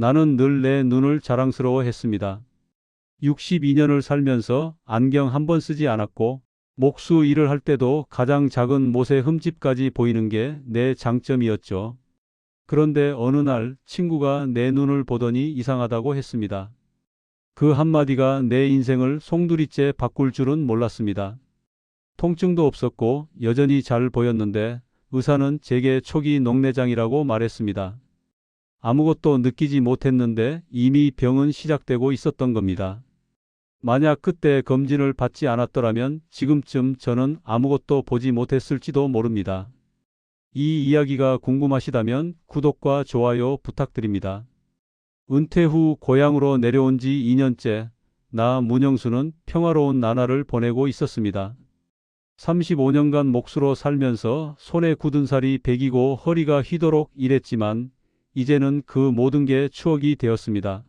나는 늘 내 눈을 자랑스러워했습니다. 62년을 살면서 안경 한 번 쓰지 않았고 목수 일을 할 때도 가장 작은 못의 흠집까지 보이는 게 내 장점이었죠. 그런데 어느 날 친구가 내 눈을 보더니 이상하다고 했습니다. 그 한마디가 내 인생을 송두리째 바꿀 줄은 몰랐습니다. 통증도 없었고 여전히 잘 보였는데 의사는 제게 초기 녹내장이라고 말했습니다. 아무것도 느끼지 못했는데 이미 병은 시작되고 있었던 겁니다. 만약 그때 검진을 받지 않았더라면 지금쯤 저는 아무것도 보지 못했을지도 모릅니다. 이 이야기가 궁금하시다면 구독과 좋아요 부탁드립니다. 은퇴 후 고향으로 내려온 지 2년째, 나 문영수는 평화로운 나날을 보내고 있었습니다. 35년간 목수로 살면서 손에 굳은 살이 배기고 허리가 휘도록 일했지만 이제는 그 모든 게 추억이 되었습니다.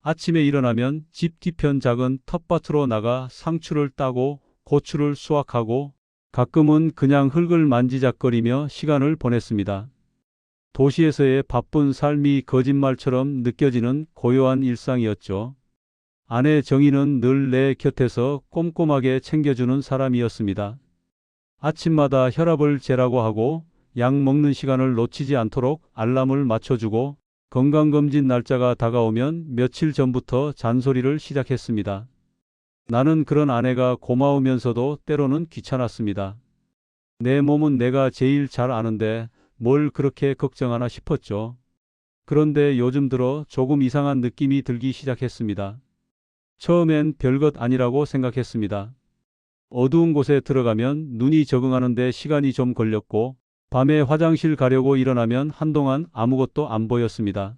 아침에 일어나면 집 뒤편 작은 텃밭으로 나가 상추를 따고 고추를 수확하고 가끔은 그냥 흙을 만지작거리며 시간을 보냈습니다. 도시에서의 바쁜 삶이 거짓말처럼 느껴지는 고요한 일상이었죠. 아내 정희는 늘 내 곁에서 꼼꼼하게 챙겨주는 사람이었습니다. 아침마다 혈압을 재라고 하고 약 먹는 시간을 놓치지 않도록 알람을 맞춰주고 건강검진 날짜가 다가오면 며칠 전부터 잔소리를 시작했습니다. 나는 그런 아내가 고마우면서도 때로는 귀찮았습니다. 내 몸은 내가 제일 잘 아는데 뭘 그렇게 걱정하나 싶었죠. 그런데 요즘 들어 조금 이상한 느낌이 들기 시작했습니다. 처음엔 별것 아니라고 생각했습니다. 어두운 곳에 들어가면 눈이 적응하는데 시간이 좀 걸렸고 밤에 화장실 가려고 일어나면 한동안 아무것도 안 보였습니다.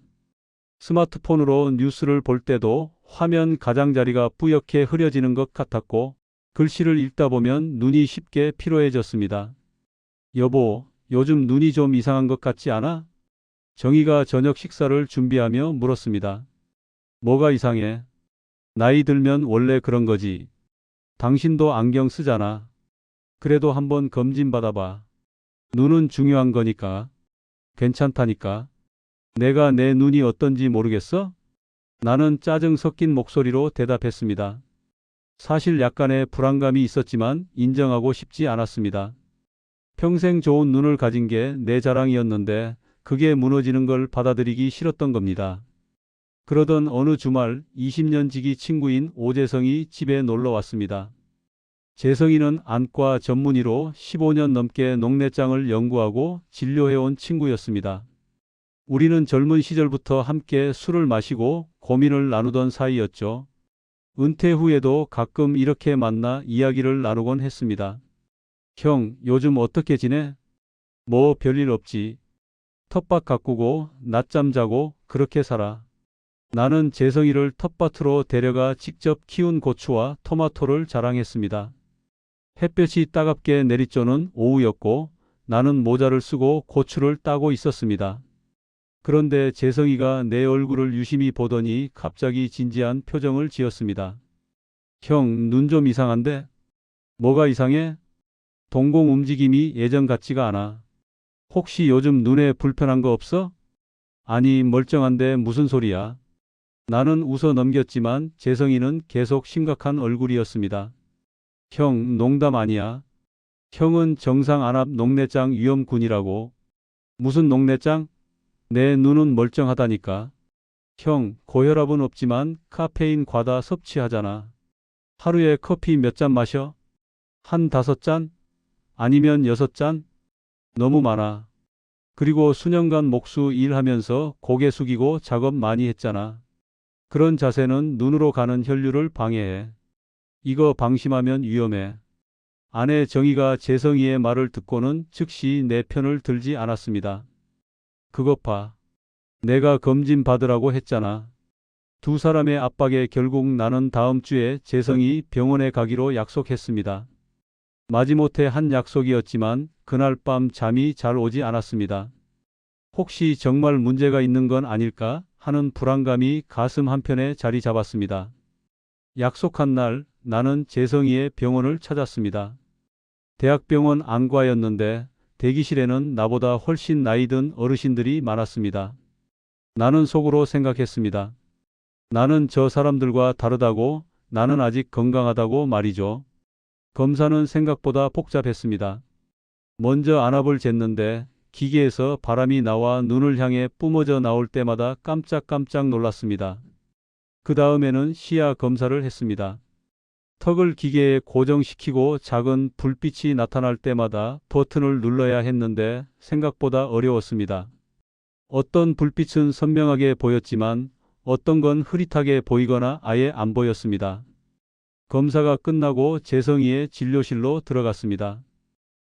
스마트폰으로 뉴스를 볼 때도 화면 가장자리가 뿌옇게 흐려지는 것 같았고 글씨를 읽다 보면 눈이 쉽게 피로해졌습니다. 여보, 요즘 눈이 좀 이상한 것 같지 않아? 정희가 저녁 식사를 준비하며 물었습니다. 뭐가 이상해? 나이 들면 원래 그런 거지. 당신도 안경 쓰잖아. 그래도 한번 검진 받아봐. 눈은 중요한 거니까. 괜찮다니까. 내가 내 눈이 어떤지 모르겠어? 나는 짜증 섞인 목소리로 대답했습니다. 사실 약간의 불안감이 있었지만 인정하고 싶지 않았습니다. 평생 좋은 눈을 가진 게 내 자랑이었는데 그게 무너지는 걸 받아들이기 싫었던 겁니다. 그러던 어느 주말 20년 지기 친구인 오재성이 집에 놀러 왔습니다. 재성이는 안과 전문의로 15년 넘게 녹내장을 연구하고 진료해온 친구였습니다. 우리는 젊은 시절부터 함께 술을 마시고 고민을 나누던 사이였죠. 은퇴 후에도 가끔 이렇게 만나 이야기를 나누곤 했습니다. 형, 요즘 어떻게 지내? 뭐 별일 없지. 텃밭 가꾸고 낮잠 자고 그렇게 살아. 나는 재성이를 텃밭으로 데려가 직접 키운 고추와 토마토를 자랑했습니다. 햇볕이 따갑게 내리쬐는 오후였고 나는 모자를 쓰고 고추를 따고 있었습니다. 그런데 재성이가 내 얼굴을 유심히 보더니 갑자기 진지한 표정을 지었습니다. 형, 눈 좀 이상한데? 뭐가 이상해? 동공 움직임이 예전 같지가 않아. 혹시 요즘 눈에 불편한 거 없어? 아니, 멀쩡한데 무슨 소리야? 나는 웃어 넘겼지만 재성이는 계속 심각한 얼굴이었습니다. 형, 농담 아니야. 형은 정상 안압 녹내장 위험군이라고. 무슨 녹내장? 내 눈은 멀쩡하다니까. 형, 고혈압은 없지만 카페인 과다 섭취하잖아. 하루에 커피 몇 잔 마셔? 한 5잔? 아니면 6잔? 너무 많아. 그리고 수년간 목수 일하면서 고개 숙이고 작업 많이 했잖아. 그런 자세는 눈으로 가는 혈류를 방해해. 이거 방심하면 위험해. 아내 정희가 재성이의 말을 듣고는 즉시 내 편을 들지 않았습니다. 그것 봐. 내가 검진 받으라고 했잖아. 두 사람의 압박에 결국 나는 다음 주에 재성이 병원에 가기로 약속했습니다. 마지못해 한 약속이었지만 그날 밤 잠이 잘 오지 않았습니다. 혹시 정말 문제가 있는 건 아닐까 하는 불안감이 가슴 한편에 자리 잡았습니다. 약속한 날 나는 재성이의 병원을 찾았습니다. 대학병원 안과였는데 대기실에는 나보다 훨씬 나이 든 어르신들이 많았습니다. 나는 속으로 생각했습니다. 나는 저 사람들과 다르다고, 나는 아직 건강하다고 말이죠. 검사는 생각보다 복잡했습니다. 먼저 안압을 쟀는데 기계에서 바람이 나와 눈을 향해 뿜어져 나올 때마다 깜짝깜짝 놀랐습니다. 그 다음에는 시야 검사를 했습니다. 턱을 기계에 고정시키고 작은 불빛이 나타날 때마다 버튼을 눌러야 했는데 생각보다 어려웠습니다. 어떤 불빛은 선명하게 보였지만 어떤 건 흐릿하게 보이거나 아예 안 보였습니다. 검사가 끝나고 재성이의 진료실로 들어갔습니다.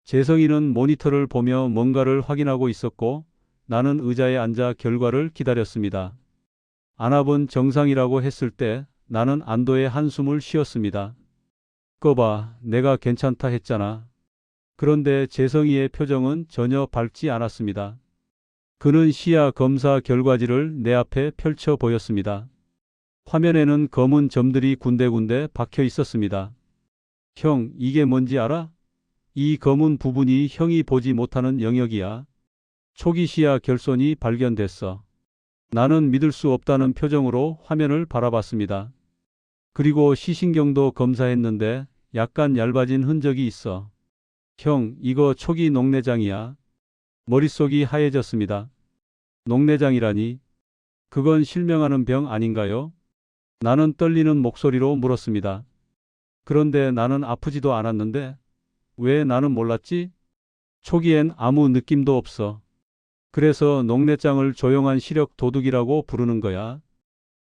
재성이는 모니터를 보며 뭔가를 확인하고 있었고 나는 의자에 앉아 결과를 기다렸습니다. 안압은 정상이라고 했을 때 나는 안도의 한숨을 쉬었습니다. 꺼봐, 내가 괜찮다 했잖아. 그런데 재성이의 표정은 전혀 밝지 않았습니다. 그는 시야 검사 결과지를 내 앞에 펼쳐 보였습니다. 화면에는 검은 점들이 군데군데 박혀 있었습니다. 형, 이게 뭔지 알아? 이 검은 부분이 형이 보지 못하는 영역이야. 초기 시야 결손이 발견됐어. 나는 믿을 수 없다는 표정으로 화면을 바라봤습니다. 그리고 시신경도 검사했는데 약간 얇아진 흔적이 있어. 형, 이거 초기 녹내장이야. 머릿속이 하얘졌습니다. 녹내장이라니? 그건 실명하는 병 아닌가요? 나는 떨리는 목소리로 물었습니다. 그런데 나는 아프지도 않았는데 왜 나는 몰랐지? 초기엔 아무 느낌도 없어. 그래서 녹내장을 조용한 시력 도둑이라고 부르는 거야.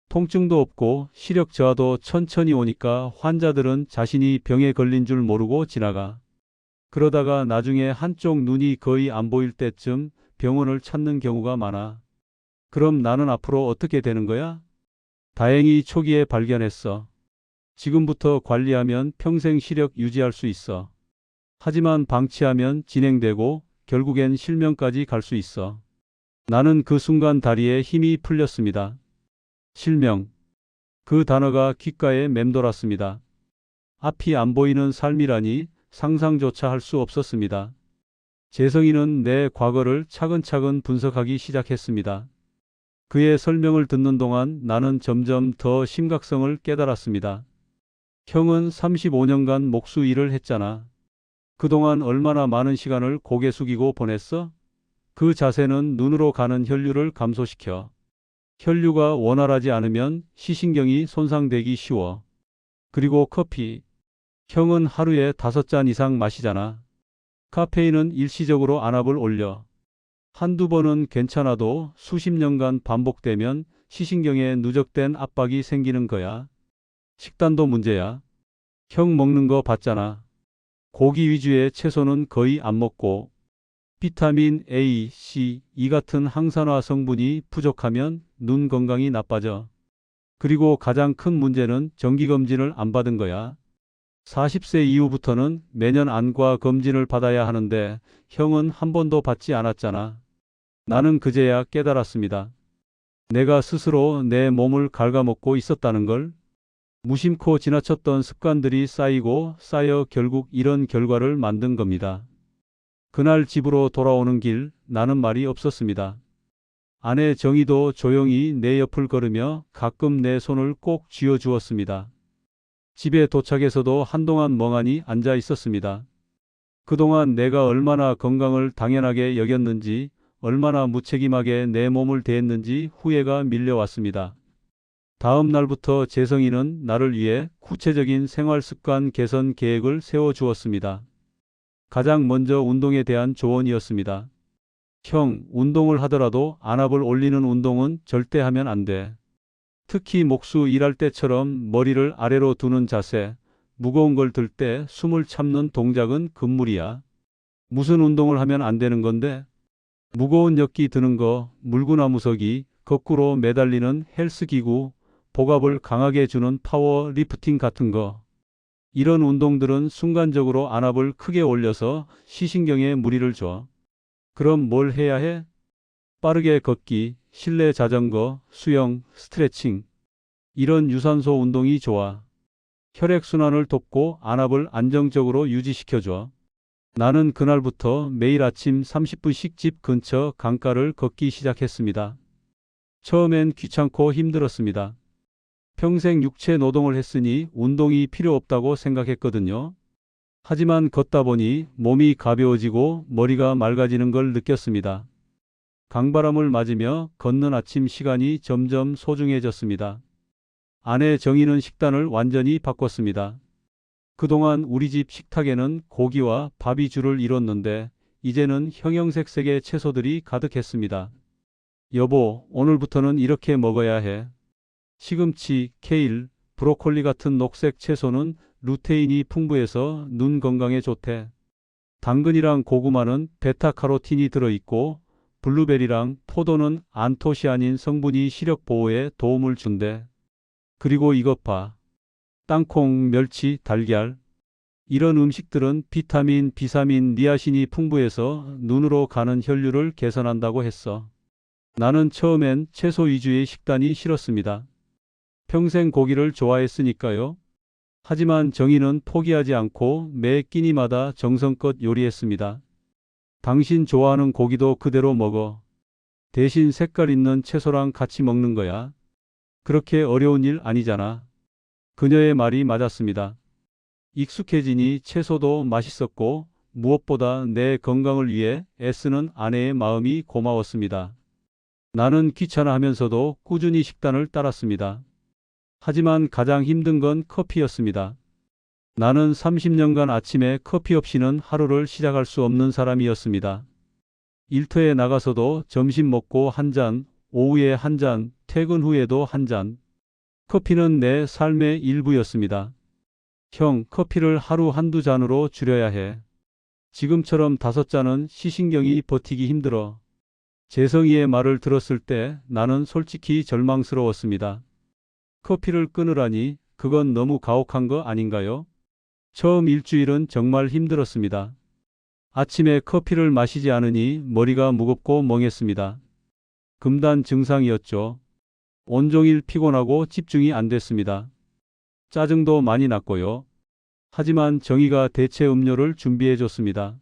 통증도 없고 시력 저하도 천천히 오니까 환자들은 자신이 병에 걸린 줄 모르고 지나가. 그러다가 나중에 한쪽 눈이 거의 안 보일 때쯤 병원을 찾는 경우가 많아. 그럼 나는 앞으로 어떻게 되는 거야? 다행히 초기에 발견했어. 지금부터 관리하면 평생 시력 유지할 수 있어. 하지만 방치하면 진행되고 결국엔 실명까지 갈 수 있어. 나는 그 순간 다리에 힘이 풀렸습니다. 실명. 그 단어가 귓가에 맴돌았습니다. 앞이 안 보이는 삶이라니 상상조차 할 수 없었습니다. 재성이는 내 과거를 차근차근 분석하기 시작했습니다. 그의 설명을 듣는 동안 나는 점점 더 심각성을 깨달았습니다. 형은 35년간 목수 일을 했잖아. 그동안 얼마나 많은 시간을 고개 숙이고 보냈어? 그 자세는 눈으로 가는 혈류를 감소시켜. 혈류가 원활하지 않으면 시신경이 손상되기 쉬워. 그리고 커피. 형은 하루에 5잔 이상 마시잖아. 카페인은 일시적으로 안압을 올려. 한두 번은 괜찮아도 수십 년간 반복되면 시신경에 누적된 압박이 생기는 거야. 식단도 문제야. 형 먹는 거 봤잖아. 고기 위주의 채소는 거의 안 먹고 비타민 A, C, E 같은 항산화 성분이 부족하면 눈 건강이 나빠져. 그리고 가장 큰 문제는 정기검진을 안 받은 거야. 40세 이후부터는 매년 안과 검진을 받아야 하는데 형은 한 번도 받지 않았잖아. 나는 그제야 깨달았습니다. 내가 스스로 내 몸을 갉아먹고 있었다는 걸. 무심코 지나쳤던 습관들이 쌓이고 쌓여 결국 이런 결과를 만든 겁니다. 그날 집으로 돌아오는 길 나는 말이 없었습니다. 아내 정희도 조용히 내 옆을 걸으며 가끔 내 손을 꼭 쥐어주었습니다. 집에 도착해서도 한동안 멍하니 앉아 있었습니다. 그동안 내가 얼마나 건강을 당연하게 여겼는지, 얼마나 무책임하게 내 몸을 대했는지 후회가 밀려왔습니다. 다음 날부터 재성이는 나를 위해 구체적인 생활습관 개선 계획을 세워주었습니다. 가장 먼저 운동에 대한 조언이었습니다. 형, 운동을 하더라도 안압을 올리는 운동은 절대 하면 안 돼. 특히 목수 일할 때처럼 머리를 아래로 두는 자세, 무거운 걸 들 때 숨을 참는 동작은 금물이야. 무슨 운동을 하면 안 되는 건데? 무거운 역기 드는 거, 물구나무 서기, 거꾸로 매달리는 헬스기구, 복압을 강하게 주는 파워 리프팅 같은 거. 이런 운동들은 순간적으로 안압을 크게 올려서 시신경에 무리를 줘. 그럼 뭘 해야 해? 빠르게 걷기, 실내 자전거, 수영, 스트레칭. 이런 유산소 운동이 좋아. 혈액순환을 돕고 안압을 안정적으로 유지시켜줘. 나는 그날부터 매일 아침 30분씩 집 근처 강가를 걷기 시작했습니다. 처음엔 귀찮고 힘들었습니다. 평생 육체 노동을 했으니 운동이 필요 없다고 생각했거든요. 하지만 걷다 보니 몸이 가벼워지고 머리가 맑아지는 걸 느꼈습니다. 강바람을 맞으며 걷는 아침 시간이 점점 소중해졌습니다. 아내 정희는 식단을 완전히 바꿨습니다. 그동안 우리 집 식탁에는 고기와 밥이 주를 이뤘는데 이제는 형형색색의 채소들이 가득했습니다. 여보, 오늘부터는 이렇게 먹어야 해. 시금치, 케일, 브로콜리 같은 녹색 채소는 루테인이 풍부해서 눈 건강에 좋대. 당근이랑 고구마는 베타카로틴이 들어있고 블루베리랑 포도는 안토시아닌 성분이 시력 보호에 도움을 준대. 그리고 이것 봐. 땅콩, 멸치, 달걀. 이런 음식들은 비타민, 비사민, 니아신이 풍부해서 눈으로 가는 혈류를 개선한다고 했어. 나는 처음엔 채소 위주의 식단이 싫었습니다. 평생 고기를 좋아했으니까요. 하지만 정희는 포기하지 않고 매 끼니마다 정성껏 요리했습니다. 당신 좋아하는 고기도 그대로 먹어. 대신 색깔 있는 채소랑 같이 먹는 거야. 그렇게 어려운 일 아니잖아. 그녀의 말이 맞았습니다. 익숙해지니 채소도 맛있었고 무엇보다 내 건강을 위해 애쓰는 아내의 마음이 고마웠습니다. 나는 귀찮아하면서도 꾸준히 식단을 따랐습니다. 하지만 가장 힘든 건 커피였습니다. 나는 30년간 아침에 커피 없이는 하루를 시작할 수 없는 사람이었습니다. 일터에 나가서도 점심 먹고 한 잔, 오후에 한 잔, 퇴근 후에도 한 잔. 커피는 내 삶의 일부였습니다. 형, 커피를 하루 한두 잔으로 줄여야 해. 지금처럼 5잔은 시신경이 버티기 힘들어. 재성이의 말을 들었을 때 나는 솔직히 절망스러웠습니다. 커피를 끊으라니 그건 너무 가혹한 거 아닌가요? 처음 일주일은 정말 힘들었습니다. 아침에 커피를 마시지 않으니 머리가 무겁고 멍했습니다. 금단 증상이었죠. 온종일 피곤하고 집중이 안 됐습니다. 짜증도 많이 났고요. 하지만 정희가 대체 음료를 준비해 줬습니다.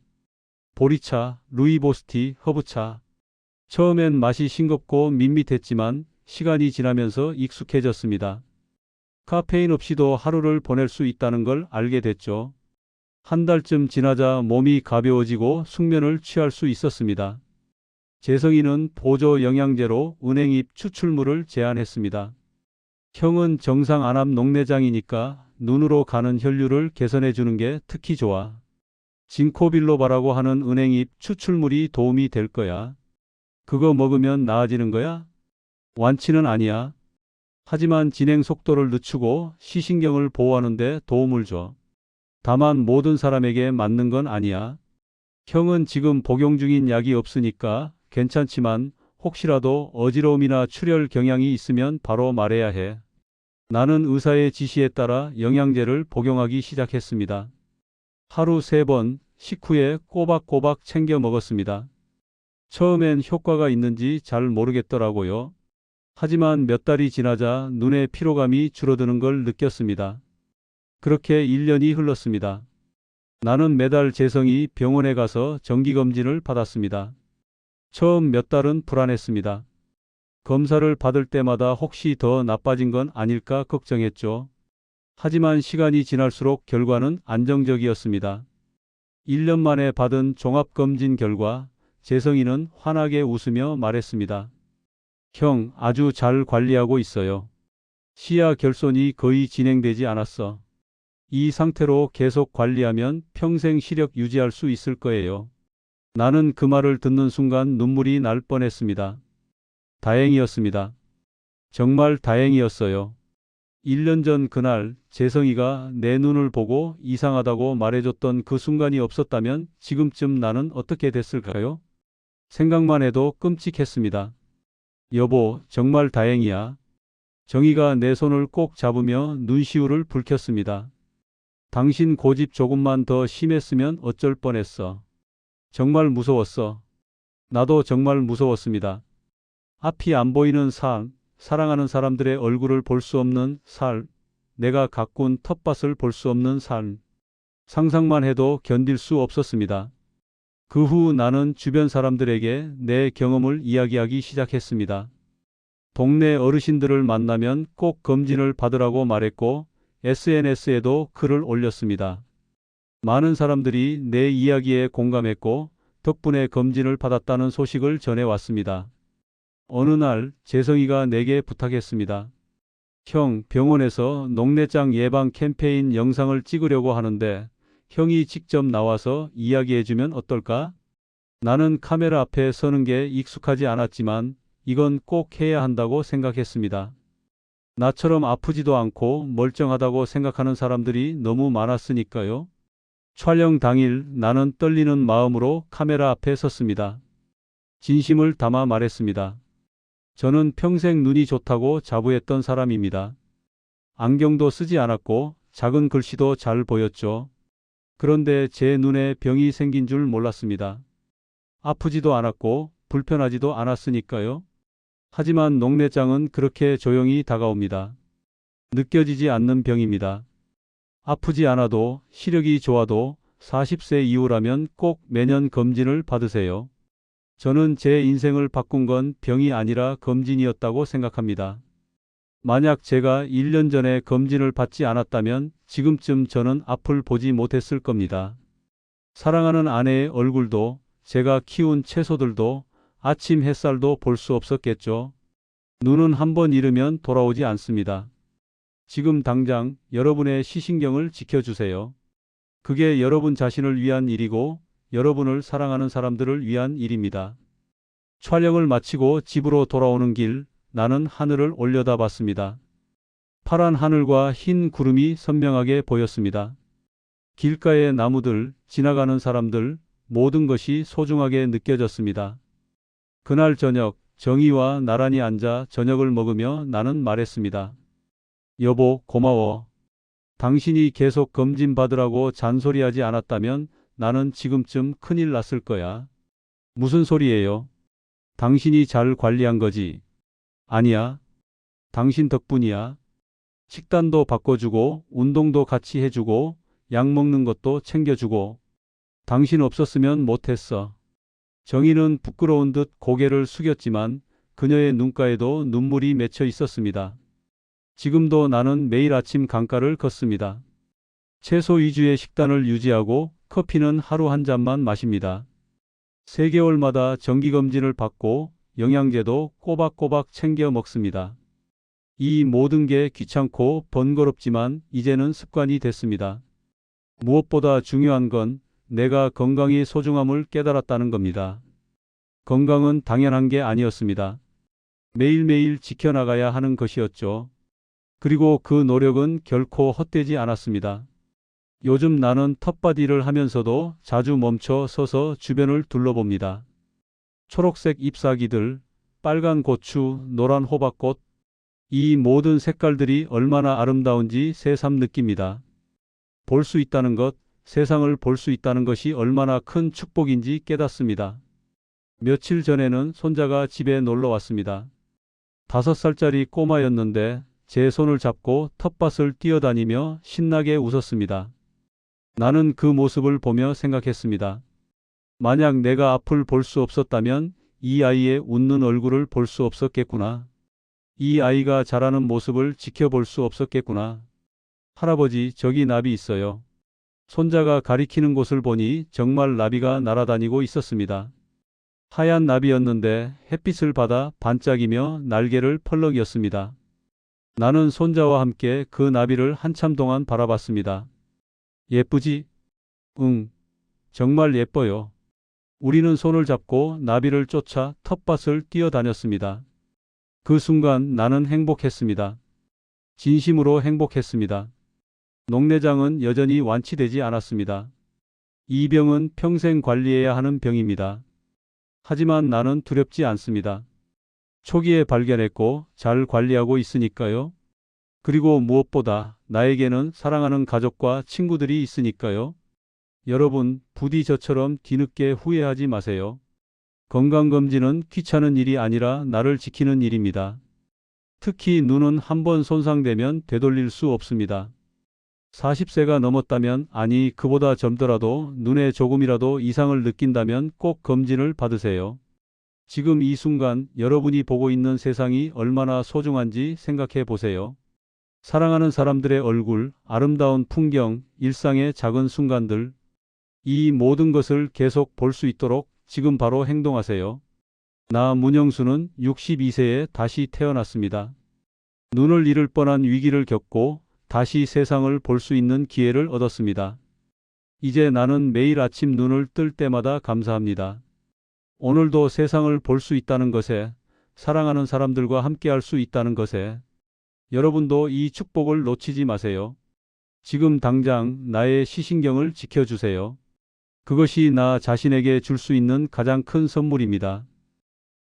보리차, 루이보스티, 허브차. 처음엔 맛이 싱겁고 밋밋했지만 시간이 지나면서 익숙해졌습니다. 카페인 없이도 하루를 보낼 수 있다는 걸 알게 됐죠. 한 달쯤 지나자 몸이 가벼워지고 숙면을 취할 수 있었습니다. 재성이는 보조 영양제로 은행잎 추출물을 제안했습니다. 형은 정상 안압 녹내장이니까 눈으로 가는 혈류를 개선해 주는 게 특히 좋아. 진코빌로바라고 하는 은행잎 추출물이 도움이 될 거야. 그거 먹으면 나아지는 거야? 완치는 아니야. 하지만 진행 속도를 늦추고 시신경을 보호하는 데 도움을 줘. 다만 모든 사람에게 맞는 건 아니야. 형은 지금 복용 중인 약이 없으니까 괜찮지만 혹시라도 어지러움이나 출혈 경향이 있으면 바로 말해야 해. 나는 의사의 지시에 따라 영양제를 복용하기 시작했습니다. 하루 3번, 식후에 꼬박꼬박 챙겨 먹었습니다. 처음엔 효과가 있는지 잘 모르겠더라고요. 하지만 몇 달이 지나자 눈의 피로감이 줄어드는 걸 느꼈습니다. 그렇게 1년이 흘렀습니다. 나는 매달 재성이 병원에 가서 정기검진을 받았습니다. 처음 몇 달은 불안했습니다. 검사를 받을 때마다 혹시 더 나빠진 건 아닐까 걱정했죠. 하지만 시간이 지날수록 결과는 안정적이었습니다. 1년 만에 받은 종합검진 결과 재성이는 환하게 웃으며 말했습니다. 형, 아주 잘 관리하고 있어요. 시야 결손이 거의 진행되지 않았어. 이 상태로 계속 관리하면 평생 시력 유지할 수 있을 거예요. 나는 그 말을 듣는 순간 눈물이 날 뻔했습니다. 다행이었습니다. 정말 다행이었어요. 1년 전 그날 재성이가 내 눈을 보고 이상하다고 말해줬던 그 순간이 없었다면 지금쯤 나는 어떻게 됐을까요? 생각만 해도 끔찍했습니다. 여보, 정말 다행이야. 정희가 내 손을 꼭 잡으며 눈시울을 붉혔습니다. 당신 고집 조금만 더 심했으면 어쩔 뻔했어. 정말 무서웠어. 나도 정말 무서웠습니다. 앞이 안 보이는 삶, 사랑하는 사람들의 얼굴을 볼 수 없는 삶, 내가 가꾼 텃밭을 볼 수 없는 삶. 상상만 해도 견딜 수 없었습니다. 그 후 나는 주변 사람들에게 내 경험을 이야기하기 시작했습니다. 동네 어르신들을 만나면 꼭 검진을 받으라고 말했고 SNS에도 글을 올렸습니다. 많은 사람들이 내 이야기에 공감했고 덕분에 검진을 받았다는 소식을 전해왔습니다. 어느 날 재성이가 내게 부탁했습니다. 형, 병원에서 녹내장 예방 캠페인 영상을 찍으려고 하는데 형이 직접 나와서 이야기해주면 어떨까? 나는 카메라 앞에 서는 게 익숙하지 않았지만 이건 꼭 해야 한다고 생각했습니다. 나처럼 아프지도 않고 멀쩡하다고 생각하는 사람들이 너무 많았으니까요. 촬영 당일 나는 떨리는 마음으로 카메라 앞에 섰습니다. 진심을 담아 말했습니다. 저는 평생 눈이 좋다고 자부했던 사람입니다. 안경도 쓰지 않았고 작은 글씨도 잘 보였죠. 그런데 제 눈에 병이 생긴 줄 몰랐습니다. 아프지도 않았고 불편하지도 않았으니까요. 하지만 녹내장은 그렇게 조용히 다가옵니다. 느껴지지 않는 병입니다. 아프지 않아도 시력이 좋아도 40세 이후라면 꼭 매년 검진을 받으세요. 저는 제 인생을 바꾼 건 병이 아니라 검진이었다고 생각합니다. 만약 제가 1년 전에 검진을 받지 않았다면 지금쯤 저는 앞을 보지 못했을 겁니다. 사랑하는 아내의 얼굴도 제가 키운 채소들도 아침 햇살도 볼 수 없었겠죠. 눈은 한 번 잃으면 돌아오지 않습니다. 지금 당장 여러분의 시신경을 지켜주세요. 그게 여러분 자신을 위한 일이고 여러분을 사랑하는 사람들을 위한 일입니다. 촬영을 마치고 집으로 돌아오는 길, 나는 하늘을 올려다봤습니다. 파란 하늘과 흰 구름이 선명하게 보였습니다. 길가의 나무들, 지나가는 사람들, 모든 것이 소중하게 느껴졌습니다. 그날 저녁, 정희와 나란히 앉아 저녁을 먹으며 나는 말했습니다. 여보, 고마워. 당신이 계속 검진 받으라고 잔소리하지 않았다면 나는 지금쯤 큰일 났을 거야. 무슨 소리예요? 당신이 잘 관리한 거지. 아니야. 당신 덕분이야. 식단도 바꿔주고 운동도 같이 해주고 약 먹는 것도 챙겨주고. 당신 없었으면 못했어. 정희는 부끄러운 듯 고개를 숙였지만 그녀의 눈가에도 눈물이 맺혀 있었습니다. 지금도 나는 매일 아침 강가를 걷습니다. 채소 위주의 식단을 유지하고 커피는 하루 한 잔만 마십니다. 3개월마다 정기검진을 받고 영양제도 꼬박꼬박 챙겨 먹습니다. 이 모든 게 귀찮고 번거롭지만 이제는 습관이 됐습니다. 무엇보다 중요한 건 내가 건강의 소중함을 깨달았다는 겁니다. 건강은 당연한 게 아니었습니다. 매일매일 지켜나가야 하는 것이었죠. 그리고 그 노력은 결코 헛되지 않았습니다. 요즘 나는 텃밭일을 하면서도 자주 멈춰 서서 주변을 둘러봅니다. 초록색 잎사귀들, 빨간 고추, 노란 호박꽃, 이 모든 색깔들이 얼마나 아름다운지 새삼 느낍니다. 볼 수 있다는 것, 세상을 볼 수 있다는 것이 얼마나 큰 축복인지 깨닫습니다. 며칠 전에는 손자가 집에 놀러 왔습니다. 5살짜리 꼬마였는데 제 손을 잡고 텃밭을 뛰어다니며 신나게 웃었습니다. 나는 그 모습을 보며 생각했습니다. 만약 내가 앞을 볼 수 없었다면 이 아이의 웃는 얼굴을 볼 수 없었겠구나. 이 아이가 자라는 모습을 지켜볼 수 없었겠구나. 할아버지, 저기 나비 있어요. 손자가 가리키는 곳을 보니 정말 나비가 날아다니고 있었습니다. 하얀 나비였는데 햇빛을 받아 반짝이며 날개를 펄럭였습니다. 나는 손자와 함께 그 나비를 한참 동안 바라봤습니다. 예쁘지? 응, 정말 예뻐요. 우리는 손을 잡고 나비를 쫓아 텃밭을 뛰어다녔습니다. 그 순간 나는 행복했습니다. 진심으로 행복했습니다. 녹내장은 여전히 완치되지 않았습니다. 이 병은 평생 관리해야 하는 병입니다. 하지만 나는 두렵지 않습니다. 초기에 발견했고 잘 관리하고 있으니까요. 그리고 무엇보다 나에게는 사랑하는 가족과 친구들이 있으니까요. 여러분, 부디 저처럼 뒤늦게 후회하지 마세요. 건강검진은 귀찮은 일이 아니라 나를 지키는 일입니다. 특히 눈은 한번 손상되면 되돌릴 수 없습니다. 40세가 넘었다면, 아니 그보다 젊더라도 눈에 조금이라도 이상을 느낀다면 꼭 검진을 받으세요. 지금 이 순간 여러분이 보고 있는 세상이 얼마나 소중한지 생각해 보세요. 사랑하는 사람들의 얼굴, 아름다운 풍경, 일상의 작은 순간들, 이 모든 것을 계속 볼 수 있도록 지금 바로 행동하세요. 나 문영수는 62세에 다시 태어났습니다. 눈을 잃을 뻔한 위기를 겪고 다시 세상을 볼 수 있는 기회를 얻었습니다. 이제 나는 매일 아침 눈을 뜰 때마다 감사합니다. 오늘도 세상을 볼 수 있다는 것에, 사랑하는 사람들과 함께할 수 있다는 것에, 여러분도 이 축복을 놓치지 마세요. 지금 당장 나의 시신경을 지켜주세요. 그것이 나 자신에게 줄 수 있는 가장 큰 선물입니다.